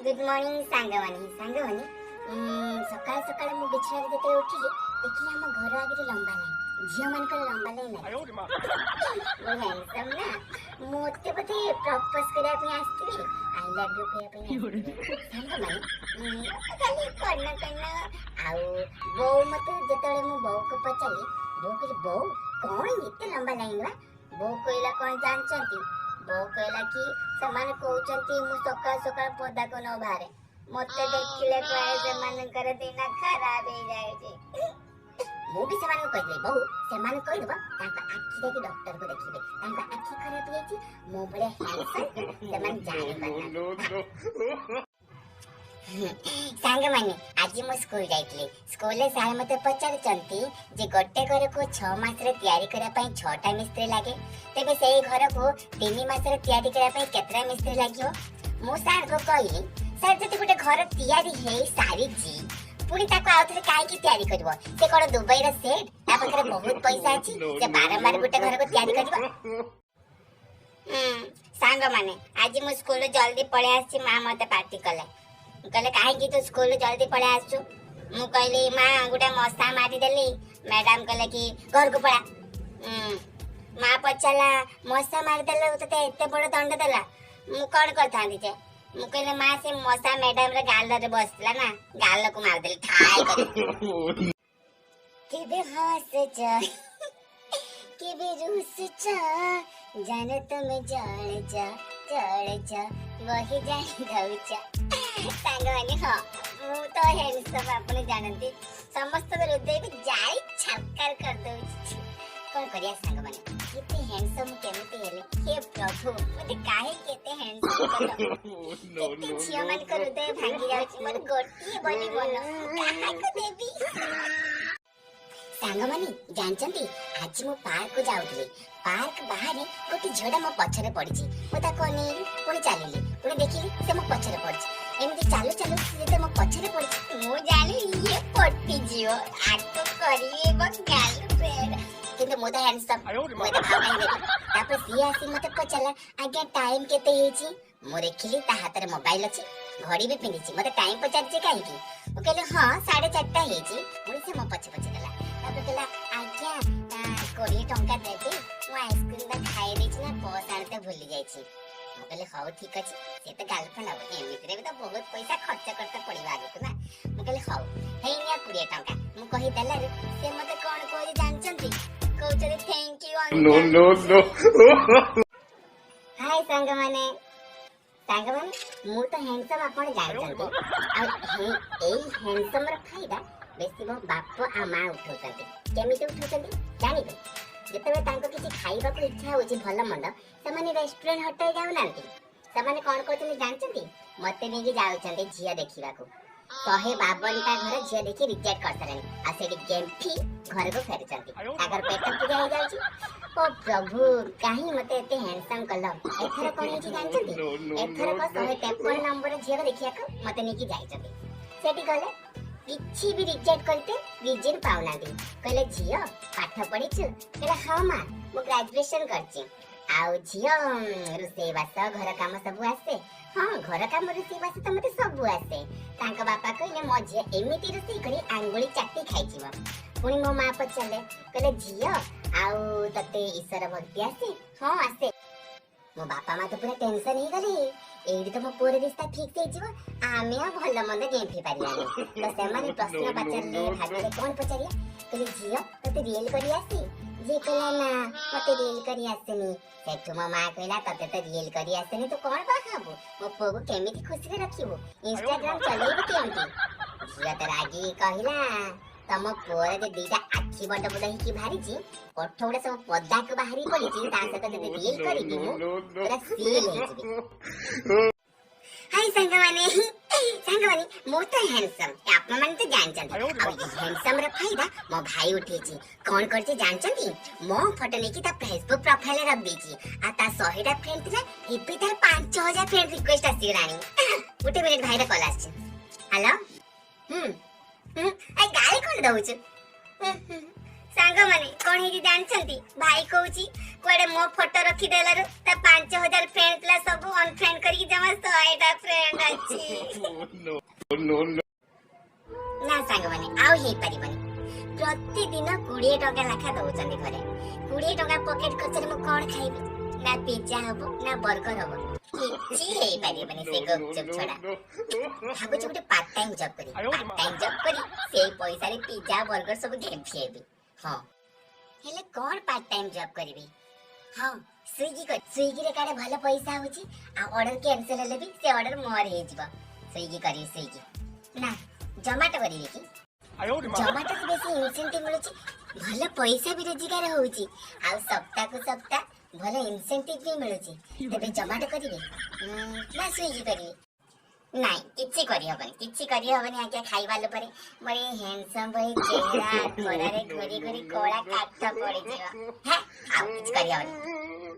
good morning सांगवानी सकाळ सकाळ मु बिछारे जेते उठिली देखिली हम घर आगे लंबा लाइन झियो मान कर लंबा लाइन वो हैंडसम ना मोते पते प्रपोज करिया पे आस्ती आई लव यू करिया पे सांगवानी खाली करना आउ बो मते जेतेले मु बो को पचाली बो कौन एते लंबा लाइन बा बो कोइला कौन जानचंती बो कहला कि समान कहउचंती मु सकाळ सकाळ पदा को न बाहरे मते देखिले कहे से मन कर दिन खराब हो जाय जे मु भी समान कहि दे बहु समान कहि देबा ताका आखि देखि डॉक्टर को देखिबे ताका आखि खराब हो जाय मु बड़े हैंडसम समान जाने बना सांग माने आज मु स्कूल जाइतली स्कूल रे सार मते पचार चंती जे गोटे घर को 6 मास रे तयारी करा पई 6टा मिस्त्री लागे तेबे सेही घर को 3 मास रे तयारी करा पई केतरा मिस्त्री लागियो मु सार को कहली सर जति गोटे घर तयारी हे सारी जी पुणी ताको आउथरे काहे की तयारी करबो से कोन दुबई रे सेट ता पकरे बहुत पैसा अछि जे बारंबार गोटे घर को तयारी करबो सांग माने आज मु स्कूल जल्दी पळे आछि मां मते पार्टी कले कहले काहे की तू स्कूल जल्दी पळे आसु मु कहली मां गुडा मसा मारी देली मैडम कहले कि घर को पळा मां पचाला मसा मार देले तते एते बड़ दंड देला मु कोन करथांदी जे मु कहले मां से मसा मैडम रे गाल रे बसला ना गाल को मार देली ठाई कर केबे हंस जा केबे रूस जा जाने तुम जड़ जा वही जानी धौचा सांगवानी हाँ मु तो हैंडसम आपने जानती समस्त हृदय को जाई छक्कर कर दउछि कोन करिया सांगवानी केते हैंडसम केमते हेले हे प्रभु मते काहे केते हैंडसम केते झिया मन कर हृदय भांगी जाउछि मोर गोटी बोली मन काहा को देबी सांगमानी जानचंती आज मु पार्क को जाउथली पार्क बाहर गोटी झोड़ा मो पछरे पड़िछि ओता कोनी पुणी चालिली पुणी देखिली से मो पछरे पड़िछि एमती चालू चालू जेते मो पछरे पड़िछि मु जानी ये पट्टी जियो आटो करिए बस गर्लफ्रेंड किंतु मोदा हैंडसम मोदा भागाई देबी तापर सी आसी मते पचला आज्ञा टाइम केते हेछि मो देखिली ता हाथ रे मोबाइल अछि घड़ी भी पिंदिछि मते टाइम पचारछि काहे की ओ कहले हां 4:30 हेछि पुणी से मो पछे पछे गला तापर कहला आज्ञा 20 टंका देबी मु आइसक्रीम बा खाइ देछि ना बस आनते भूली जाइछि मु कहले हाउ ठीक अछि से त गर्लफ्रेंड अब एमितरे भी त बहुत पैसा खर्च करते पड़िबा आगे ना मु कहले हाउ हेइ निया 20 टंका मु कहि देला रे से मते कोन कोइ जानचंती कहउचरे thank you no no no hi संगमाने मु तो हैंडसम आपण जानचंती आ एई हैंडसम र फायदा बेसी मो बाप आ मां उठौचंती केमिति उठौचंती जानिबे जेतेबे तांको किछि खाइबा को इच्छा होछि भल मंड से माने रेस्टोरेंट होटल जाउ नांती से माने कोन कहतनी जानचंती मते नेकी जाउचंती झिया देखिबा को 152 टा घर झिया देखि रिजेक्ट करतरनी आ सेडी गेम फी घर को फेरचंती अगर पेट पूजा हो जाउछि ओ प्रभु काहे मते एते हैंडसम कल एथर कोन हेछि जानचंती एथर को 153 नंबर झिया देखिया को मते नेकी जाइचंती सेठी गले किछि भी रिजेक्ट करते रीजन पाउना दी कहले झियो पाठ पढिछु कहले हां मां मु ग्रेजुएशन करछि आउ झियो रुसे बास घर काम सब आसे हां घर काम रुसे बास त मते सब आसे तांका बापा कहले मो झियो एमिति रुसे करी आंगुली चाटी खाइछिबा पुनी मो मां पचले कहले झियो आउ तते ईश्वर भक्ति आसे हां आसे मो बापा मा तो पूरा टेंशन ही गले एडी तो मो पूरे रिश्ता ठीक से जीव आमे आ भल मंद गेंफी पारियानी तो से माने प्रश्न पचारले भागले कोन पचारिया कहले झियो तते रियल करी आसी जे कहला ना मते रियल करी आसेनी सेठु मो मां कहला तते तो रियल करी आसेनी तो कोन बा खाबो मो पोगो केमिति खुशी रे रखिबो इंस्टाग्राम चलेबो केमिति झियो तो रागी कहला तम पोरे दे दीटा आखी बड बड ही की भारी जी पठौडा सब पद्दा को बाहरी पड़ी जी ता से तो रियल करी दी मु पूरा सील हे जी हाय संगवानी मो तो हैंडसम आप मन तो जान चंदी अब हैंडसम रे फायदा मो भाई उठे छी कोन करछि जान चंदी मो फोटो नेकी ता फेसबुक प्रोफाइल रे रख देछि आ ता 100 टा फ्रेंड थिला एपे तार 5000 फ्रेंड रिक्वेस्ट आसी रानी गुटे मिनिट भाई रे कॉल आछि हेलो आई गाली कोन दउछ सांग माने कोन हेजी जानछंती भाई कहूची कोडे मो फोटो रखी देलारो ता 5000 फ्रेंड प्लस सब अनफ्रेंड करी जमा 100टा फ्रेंड अछि ना सांग माने आउ हे परिबनी प्रतिदिन 20 टका लाखा दउचंदी घरे 20 टका पॉकेट खर्चरे मु कोन खाइबी ना पिज्जा हबो ना बर्गर हबो किछि हे परिबनी से गुपचुप छोड़ा भाबु छु गुटे पार्ट टाइम जॉब करी से पैसा रे पिज्जा बर्गर सब घेफिएबी हां हेले कोन पार्ट टाइम जॉब करबी हां स्विगी रे काडे भलो पैसा होची आ ऑर्डर कैंसिल हेले भी से ऑर्डर मोर हे जिवो स्विगी ना जोमेटो करी की जोमेटो से बेसी इंसेंटिव मिलुची भलो पैसा भी रोजगार होउची आ सप्ताह को सप्ताह भलो इंसेंटिव भी मिलुची तबे जोमेटो करिवे ना स्विगी करिवे नाइ किछि करी हबनी आके खाइबा लो परे मरे हैंडसम भाई चेहरा घोरा रे घोरी घोरी कोड़ा काट पड़ी जीवा है आ किछ करी हबनी